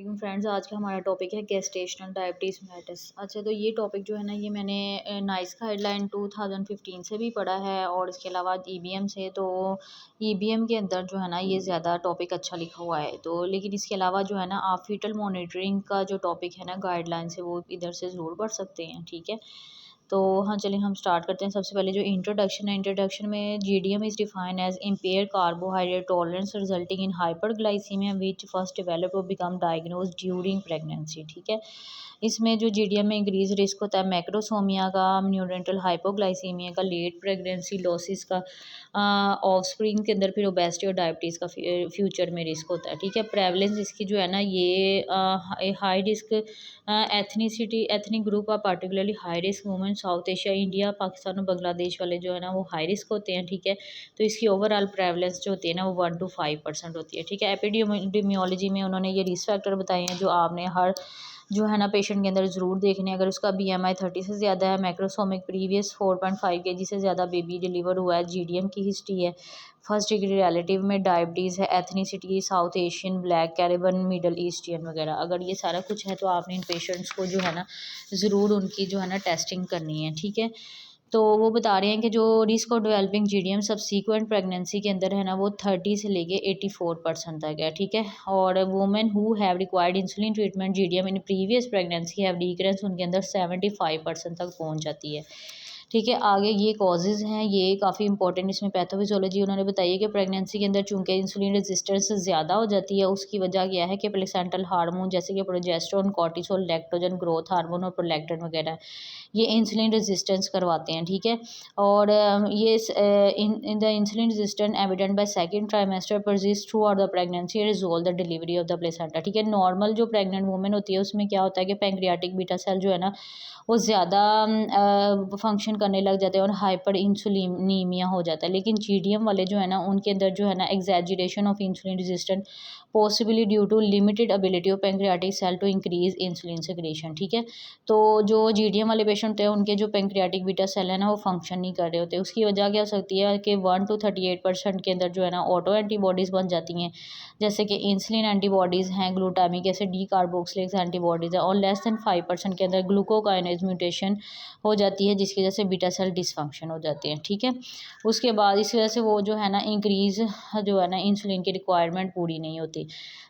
वालेकुम फ्रेंड्स। आज का हमारा टॉपिक है गेस्टेशनल डायबिटीज़ मेलिटस। अच्छा, तो ये टॉपिक जो है ना, ये मैंने नाइस गाइडलाइन 2015 से भी पढ़ा है और इसके अलावा ईबीएम से। तो ईबीएम के अंदर जो है ना, ये ज़्यादा टॉपिक अच्छा लिखा हुआ है। तो लेकिन इसके अलावा जो है ना, आप फीटल मॉनिटरिंग का जो टॉपिक है ना गाइडलाइन से, वो इधर से ज़रूर पढ़ सकते हैं। ठीक है, तो हाँ, चलिए हम स्टार्ट करते हैं। सबसे पहले जो इंट्रोडक्शन है, इंट्रोडक्शन में GDM is defined as impair carbohydrate tolerance resulting in hyperglycaemia which first develop or become diagnose during pregnancy. ठीक है, इसमें जो जीडीएम में इंक्रीज रिस्क होता है मैक्रोसोमिया का, न्यूरेंटल हाइपोग्लाइसीमिया का, लेट प्रेगनेंसी लॉसिस का, ऑफस्प्रिंग के अंदर फिर ओबेसिटी और डायबिटीज़ का फ्यूचर में रिस्क होता है। ठीक है, प्रेवलेंस इसकी जो है ना, ये high risk ethnicity ethnic group of particularly high risk women south Asia, India, Pakistan और बांग्लादेश वाले जो है ना, वो हाई रिस्क होते हैं। ठीक है, तो इसकी ओवरऑल प्रेवलेंस जो होती है ना, वो 1 to 5% होती है। ठीक है, एपिडेमियोलॉजी में उन्होंने ये रिस्क फैक्टर बताए हैं जो आपने हर जो है ना पेशेंट के अंदर ज़रूर देखने। अगर उसका बीएमआई 30 से ज़्यादा है, मैक्रोसोमिक प्रीवियस 4.5 केजी से ज़्यादा बेबी डिलीवर हुआ है, जीडीएम की हिस्ट्री है, फर्स्ट डिग्री रिलेटिव में डायबिटीज़ है, ethnicity South Asian, black Caribbean, Middle Eastern वगैरह, अगर ये सारा कुछ है तो आपने इन पेशेंट्स को जो है ना ज़रूर उनकी जो है ना टेस्टिंग करनी है। ठीक है, तो वो बता रहे हैं कि जो risk of developing GDM subsequent pregnancy के अंदर है ना, वो 30 से लेके 84% तक है। ठीक है, और women who have required insulin treatment GDM in previous pregnancy have decrease उनके अंदर 75% तक पहुंच जाती है। ठीक है, आगे ये कॉजेज़ हैं, ये काफ़ी इंपॉर्टेंट इसमें पैथोफिजियोलॉजी उन्होंने बताई है कि प्रेगनेंसी के अंदर चूंकि इंसुलिन रेजिस्टेंस ज़्यादा हो जाती है, उसकी वजह क्या है कि प्लेसेंटल हार्मोन जैसे कि progesterone, cortisol, lactogen, growth hormone और प्रोलैक्टिन वगैरह, ये इंसुलिन रेजिस्टेंस करवाते हैं। ठीक है, और ये in the insulin resistant evident by second trimester persist through out the pregnancy resolve the delivery of the placenta. ठीक है, नॉर्मल जो प्रेग्नेंट वुमेन होती है उसमें क्या होता है कि पैंक्रियाटिक बीटा सेल जो है ना, वो ज़्यादा फंक्शन करने लग जाते हैं और हाइपर इंसुलिनीमिया हो जाता है। लेकिन जीडीएम वाले जो है ना, उनके अंदर जो है ना exaggeration of insulin resistant possibly due to limited ability of pancreatic cell to increase insulin secretion. ठीक है, तो जो जीडीएम वाले पेशेंट होते हैं उनके जो पैंक्रियाटिक बीटा सेल है ना, वो फंक्शन नहीं कर रहे होते। उसकी वजह क्या हो सकती है कि 1 to 38% के अंदर जो है ना ऑटो एंटीबॉडीज़ बन जाती हैं, जैसे कि इंसुलिन एंटीबॉडीज़ हैं, ग्लूटामिक एसिड डी कार्बोक्सिलेक्स एंटीबॉडीज़ हैं, और लेस देन 5% के अंदर ग्लूकोकाइनेज म्यूटेशन हो जाती है, जिसकी वजह से बीटा सेल डिसफंक्शन हो जाते हैं। ठीक है, उसके बाद इस वजह से वो जो है ना इंक्रीज़ जो है ना इंसुलिन की रिक्वायरमेंट पूरी नहीं होती।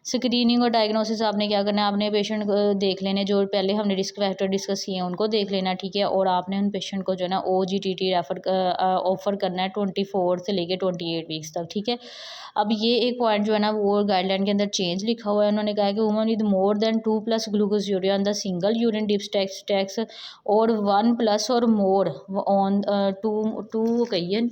स्क्रीनिंग और डायग्नोसिस आपने क्या करना है, आपने पेशेंट को देख लेने, जो पहले हमने रिस्क फैक्टर डिस्कस किए हैं उनको देख लेना। ठीक है, और आपने उन पेशेंट को जो है ना OGTT ऑफर करना है 24 से लेके 28 वीक्स तक। ठीक है, अब ये एक पॉइंट जो है ना, वो गाइडलाइन के अंदर चेंज लिखा हुआ है। उन्होंने कहा है कि woman with more than 2+ glucose urea on the single urine dips और 1+ और मोर ऑन टू ओकेजन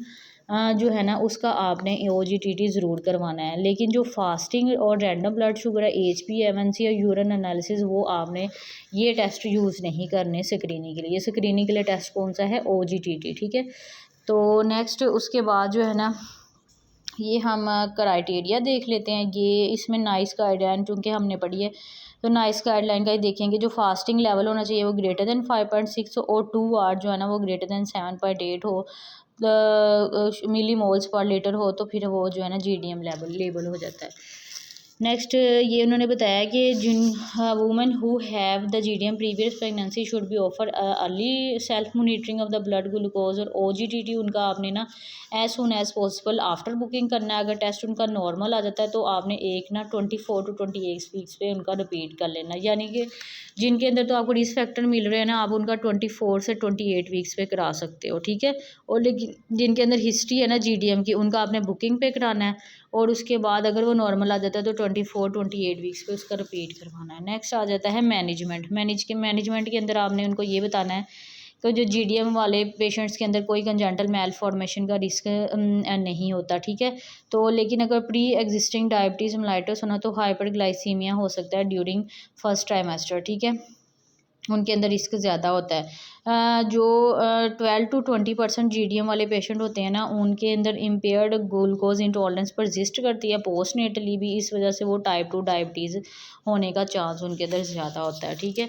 जो है ना, उसका आपने OGTT ज़रूर करवाना है। लेकिन जो फास्टिंग और रैंडम ब्लड शुगर है, HbA1c या यूरिन एनालिसिस, वो आपने ये टेस्ट यूज़ नहीं करने स्क्रीनिंग के लिए। स्क्रीनिंग के लिए टेस्ट कौन सा है? OGTT। ठीक है, तो नेक्स्ट उसके बाद जो है ना, ये हम क्राइटेरिया देख लेते हैं। ये इसमें नाइस गाइडलाइन चूँकि हमने पढ़ी है, तो नाइस गाइडलाइन का ही देखेंगे। जो फास्टिंग लेवल होना चाहिए वो ग्रेटर देन 5.6 और 2 आवर जो है ना, वो ग्रेटर देन 7.8 हो, मिली मोल्स पर लीटर हो, तो फिर वो जो है ना जीडीएम लेबल हो जाता है। नेक्स्ट ये उन्होंने बताया कि जिन women who have the GDM previous pregnancy should be offer early self monitoring of the blood glucose और OGTT उनका आपने ना as soon as possible after booking करना है। अगर टेस्ट उनका नॉर्मल आ जाता है तो आपने एक ना 24 to 28 वीक्स पे उनका रिपीट कर लेना। यानी कि जिनके अंदर तो आपको रिस्क फैक्टर मिल रहे हैं ना, आप उनका 24 से 28 वीक्स पे करा सकते हो। ठीक है, और लेकिन जिनके अंदर हिस्ट्री है ना जीडीएम की, उनका आपने बुकिंग पे कराना है, और उसके बाद अगर वो नॉर्मल आ जाता है तो 24-28 वीक्स पे उसका रिपीट करवाना है। नेक्स्ट आ जाता है मैनेजमेंट के अंदर आपने उनको ये बताना है कि जो जीडीएम वाले पेशेंट्स के अंदर कोई कंजेंटल मैल फॉर्मेशन का रिस्क नहीं होता। ठीक है, तो लेकिन अगर प्री एग्जिस्टिंग डायबिटीज़ मेलाइटस होना तो हाइपरग्लाइसीमिया हो सकता है ड्यूरिंग फर्स्ट ट्राइमेस्टर। ठीक है, उनके अंदर रिस्क ज़्यादा होता है। जो 12 to 20% GDM वाले पेशेंट होते हैं ना, उनके अंदर इम्पेयर्ड ग्लूकोज इंटॉलरेंस परसिस्ट करती है पोस्ट नेटली भी, इस वजह से वो टाइप 2 डायबिटीज़ होने का चांस उनके अंदर ज़्यादा होता है। ठीक है,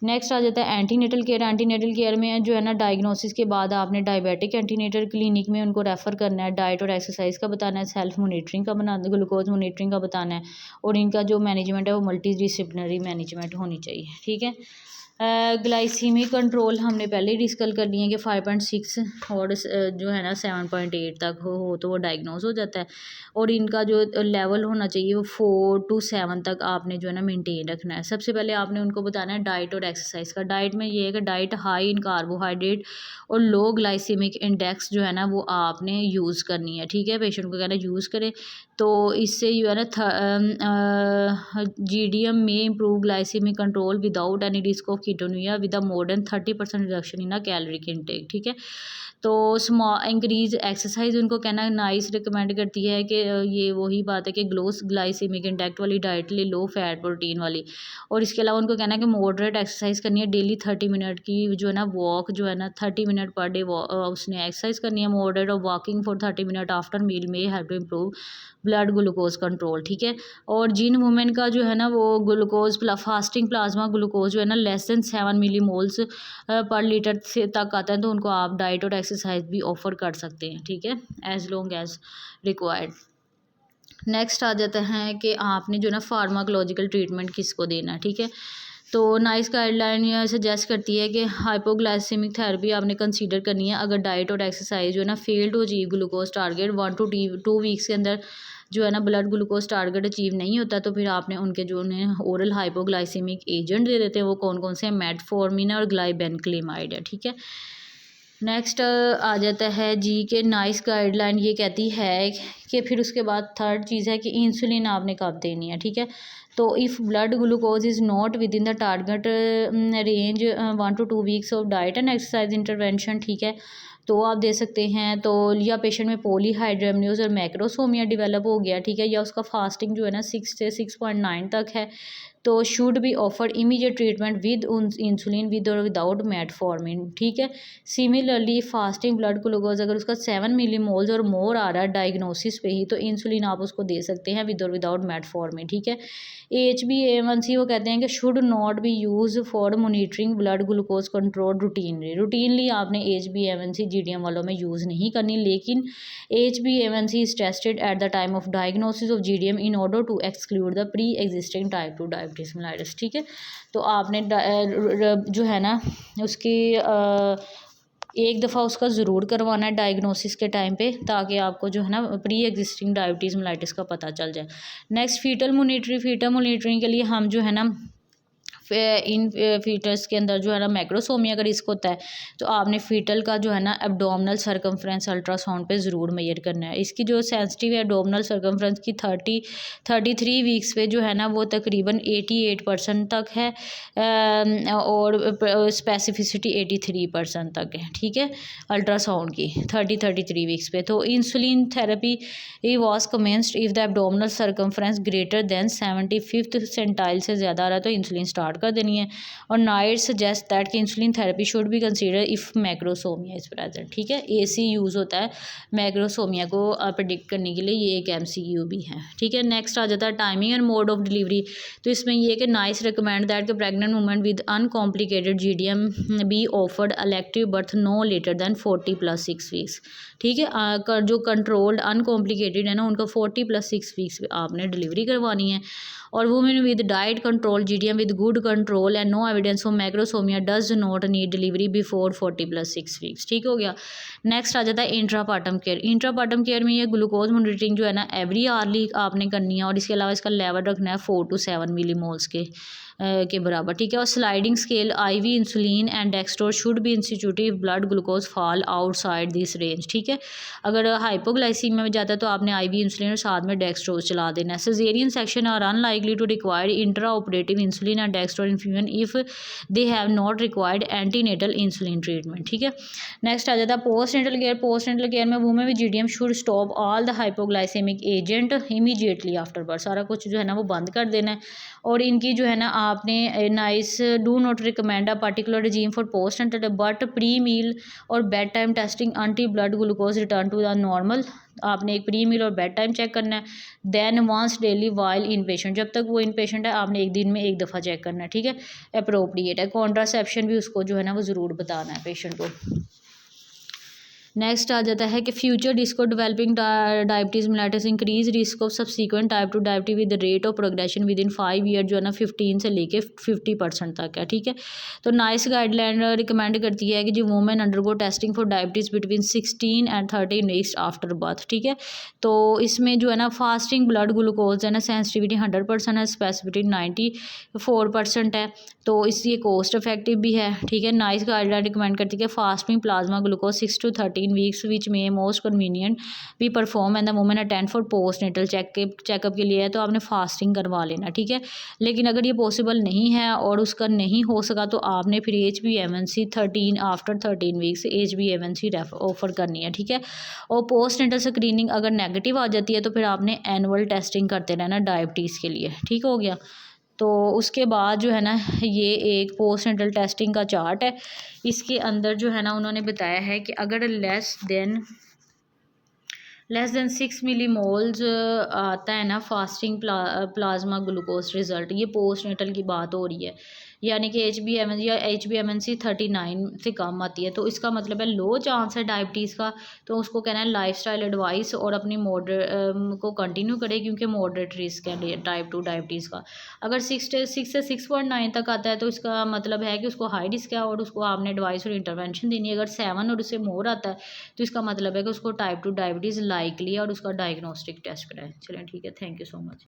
नेक्स्ट आ जाता है एंटीनेटल केयर। एंटीनेटल केयर में जो है ना, डायग्नोसिस के बाद आपने डायबिटिक एंटीनेटल क्लिनिक में उनको रेफ़र करना है, डाइट और एक्सरसाइज का बताना है, सेल्फ मोनिटरिंग का बनाना, ग्लूकोज मोनिटरिंग का बताना है, और इनका जो मैनेजमेंट है वो मल्टी डिसिप्लिनरी मैनेजमेंट होनी चाहिए। ठीक है, ग्लाइसीमिक कंट्रोल हमने पहले ही डिस्कस कर लिया है कि 5.6 और जो है ना 7.8 तक हो तो वो डायग्नोज हो जाता है, और इनका जो लेवल होना चाहिए वो 4 to 7 तक आपने जो है ना मेंटेन रखना है। सबसे पहले आपने उनको बताना है डाइट और एक्सरसाइज का। डाइट में ये है कि डाइट हाई इन कार्बोहाइड्रेट और लो ग्लाइसीमिक इंडेक्स जो है ना वो आपने यूज़ करनी है। ठीक है, पेशेंट को कहना यूज़ करें, तो इससे जो है ना GDM में improve glycaemic control without any risk of ketonia with a more than 30% reduction in a caloric intake. ठीक है, तो स्मॉल इंक्रीज एक्सरसाइज उनको कहना नाइस रिकमेंड करती है कि ये वही बात है कि ग्लोस ग्लाइसीमिक इंडेक्ट वाली डाइट ले, लो फैट प्रोटीन वाली, और इसके अलावा उनको कहना है कि मॉडरेट एक्सरसाइज करनी है, डेली 30 मिनट की जो है ना वॉक जो है ना 30 मिनट पर डे उसने एक्सरसाइज करनी है, मॉडरेट और walking for 30 minute after meal में help to improve blood glucose control. ठीक है, और जिन वुमेन का जो है ना वो ग्लूकोज फास्टिंग प्लाज्मा ग्लूकोज जो है ना लेस देन 7 मिलीमोल्स पर लीटर से तक आता है, तो उनको आप डाइट और एक्सरसाइज भी ऑफर कर सकते हैं। ठीक है, as long as required. Next आ जाता है कि आपने जो ना फार्माकोलॉजिकल ट्रीटमेंट किसको देना है। ठीक है, तो नाइस गाइडलाइन यह सजेस्ट करती है कि हाइपोग्लाइसेमिक थेरेपी आपने कंसीडर करनी है अगर डाइट और एक्सरसाइज जो है ना fail to achieve glucose target 1 to 2 weeks के अंदर जो है ना ब्लड ग्लूकोज टारगेट अचीव नहीं होता, तो फिर आपने उनके जो उन्हें ओरल हाइपोग्लाइसेमिक एजेंट दे देते हैं। वो कौन कौन से हैं? मेटफॉर्मिन और ग्लाइबेनक्लेमाइड है। ठीक है, नेक्स्ट आ जाता है जी के नाइस गाइडलाइन ये कहती है कि फिर उसके बाद थर्ड चीज़ है कि इंसुलिन आपने कब देनी है। ठीक है, तो if blood glucose is not with in the target range 1 to 2 weeks of diet and exercise intervention, ठीक है, तो आप दे सकते हैं। तो या पेशेंट में पॉलीहाइड्रेमनियोज और मैक्रोसोमिया डेवलप हो गया, ठीक है, या उसका फास्टिंग जो है ना 6 से 6.9 तक है, तो should be offered immediate treatment with insulin with और विदाउट मेटफॉर्मिन। ठीक है, सिमिलरली फास्टिंग ब्लड ग्लूकोज अगर उसका 7 मिलीमोल्स और मोर आ रहा है डायग्नोसिस पे ही, तो इंसुलिन आप उसको दे सकते हैं विद और विदाउट मेटफॉर्मिन। ठीक है, HbA1c वो कहते हैं कि should not be use for monitoring blood glucose control routinely आपने HbA1c GDM वालों में यूज़ नहीं करनी, लेकिन HbA1c is tested at the time of diagnosis of GDM in order to exclude the pre existing type 2 diabetes mellitus. ठीक है, तो आपने जो है ना उसकी एक दफ़ा उसका ज़रूर करवाना है डायग्नोसिस के टाइम पे, ताकि आपको जो है ना प्री एग्जिस्टिंग डायबिटीज़ मेलाइटिस का पता चल जाए। नेक्स्ट फीटल मोनिटरिंग के लिए हम जो है ना इन फीटस के अंदर जो है ना मैक्रोसोमिया का रिस्क होता है, तो आपने फीटल का जो है ना एब्डोमिनल सर्कमफ्रेंस अल्ट्रासाउंड पे ज़रूर मेजर करना है। इसकी जो सेंसिटिव है एब्डोमिनल सर्कमफ्रेंस की 33 वीक्स पे जो है ना वो तकरीबन 88% तक है, और स्पेसिफिसिटी 83% तक है। ठीक है, अल्ट्रासाउंड की 33 वीक्स पे। तो insulin therapy was commenced if the abdominal circumference greater than 75th centile से ज़्यादा आ रहा है, तो इंसुलिन स्टार्ट कर देनी है। और नाइट सजेस्ट दैट कि insulin therapy should be consider if macrosomia is present. ठीक है, AC यूज़ होता है मैक्रोसोमिया को प्रेडिक्ट करने के लिए, ये एक MCQ भी है। ठीक है, नेक्स्ट आ जाता है timing and mode of delivery. तो इसमें ये कि नाइस रिकमेंड दैट कि pregnant women with uncomplicated GDM be offered elective birth no later than 40+6 weeks. ठीक है, जो कंट्रोल्ड अनकॉम्प्लिकेटेड है ना उनका 40+6 वीक्स आपने डिलीवरी करवानी है। और women with diet control GDM with good control and no evidence of macrosomia does not need delivery before 40+6 weeks. ठीक हो गया, नेक्स्ट आ जाता है इंट्रापार्टम केयर। इंट्रापार्टम केयर में ये ग्लूकोज मॉनिटरिंग जो है ना एवरी आवर्ली आपने करनी है, और इसके अलावा इसका लेवल रखना है 4 to 7 मिलीमोल्स के बराबर। ठीक है, और sliding scale IV insulin and dextrose should be institutive blood glucose fall outside this range. ठीक है, अगर हाइपोग्लाइसीमिया में जाता है तो आपने IV इंसुलिन और साथ में डेक्सट्रोज चला देना है। Caesarean section are unlikely to require intraoperative insulin and dextrose infusion if they have not required antenatal insulin treatment. ठीक है, नेक्स्ट आ जाता है postnatal care. Postnatal care में women with GDM should stop all the hypoglycaemic agent immediately after birth. सारा कुछ जो है ना वो बंद कर देना है, और इनकी जो है ना आपने NICE do not recommend a particular regime for post and but pre meal और bedtime testing until blood glucose return to the normal. आपने एक प्री मील और बेड टाइम चेक करना है। Then once daily while inpatient, जब तक वो इन patient है आपने एक दिन में एक दफ़ा चेक करना है, ठीक है। अप्रोप्रिएट है। कॉन्ट्रासेप्शन भी उसको जो है ना वो ज़रूर बताना है पेशेंट को। नेक्स्ट आ जाता है कि future disco developing diabetes mellitus increase risk of subsequent type 2 diabetes with rate of progression with in 5 year जो है ना 15 से लेके 50% तक है, ठीक है। तो नाइस गाइडलाइन रिकमेंड करती है कि जो women undergo testing for diabetes between 16 and 13 weeks after birth, ठीक है। तो इसमें जो है ना फास्टिंग ब्लड ग्लूकोज है ना सेंसिटिविटी 100% है, स्पेसिफिटी 94% है। तो इसलिए कॉस्ट इफेक्टिव भी है, ठीक है। नाइस गाइडलाइन रिकमेंड करती है कि fasting plasma glucose 6 to 13 weeks which may most convenient भी perform and the women attend for postnatal checkup के लिए है तो आपने फास्टिंग करवा लेना, ठीक है। लेकिन अगर ये पॉसिबल नहीं है और उसका नहीं हो सका तो आपने फिर HbA1c 13 after 13 weeks HbA1c offer करनी है, ठीक है। और पोस्ट नेटल स्क्रीनिंग अगर नेगेटिव आ जाती है तो फिर आपने एनुअल टेस्टिंग करते रहना डायबिटीज़ के लिए, ठीक हो गया। तो उसके बाद जो है ना ये एक पोस्ट नेटल टेस्टिंग का चार्ट है। इसके अंदर जो है ना उन्होंने बताया है कि अगर लेस देन 6 मिलीमोल्स आता है ना फास्टिंग प्लाज्मा ग्लूकोज रिजल्ट, ये पोस्ट नेटल की बात हो रही है, यानी कि HbA1c 39 से कम आती है तो इसका मतलब है लो चांस है डायबिटीज़ का। तो उसको कहना है लाइफस्टाइल एडवाइस और अपनी मॉडरेट को कंटिन्यू करे क्योंकि मॉडरेट रिस्क है टाइप 2 डायबिटीज़ का। अगर 6 से 6.9 तक आता है तो इसका मतलब है कि उसको हाई रिस्क है और उसको आपने एडवाइस और इंटरवेंशन देनी है। अगर 7 और उससे मोर आता है तो इसका मतलब है कि उसको टाइप 2 डायबिटीज़ लाइकली है और उसका डायग्नोस्टिक टेस्ट कराएं। चलें ठीक है, थैंक यू सो मच।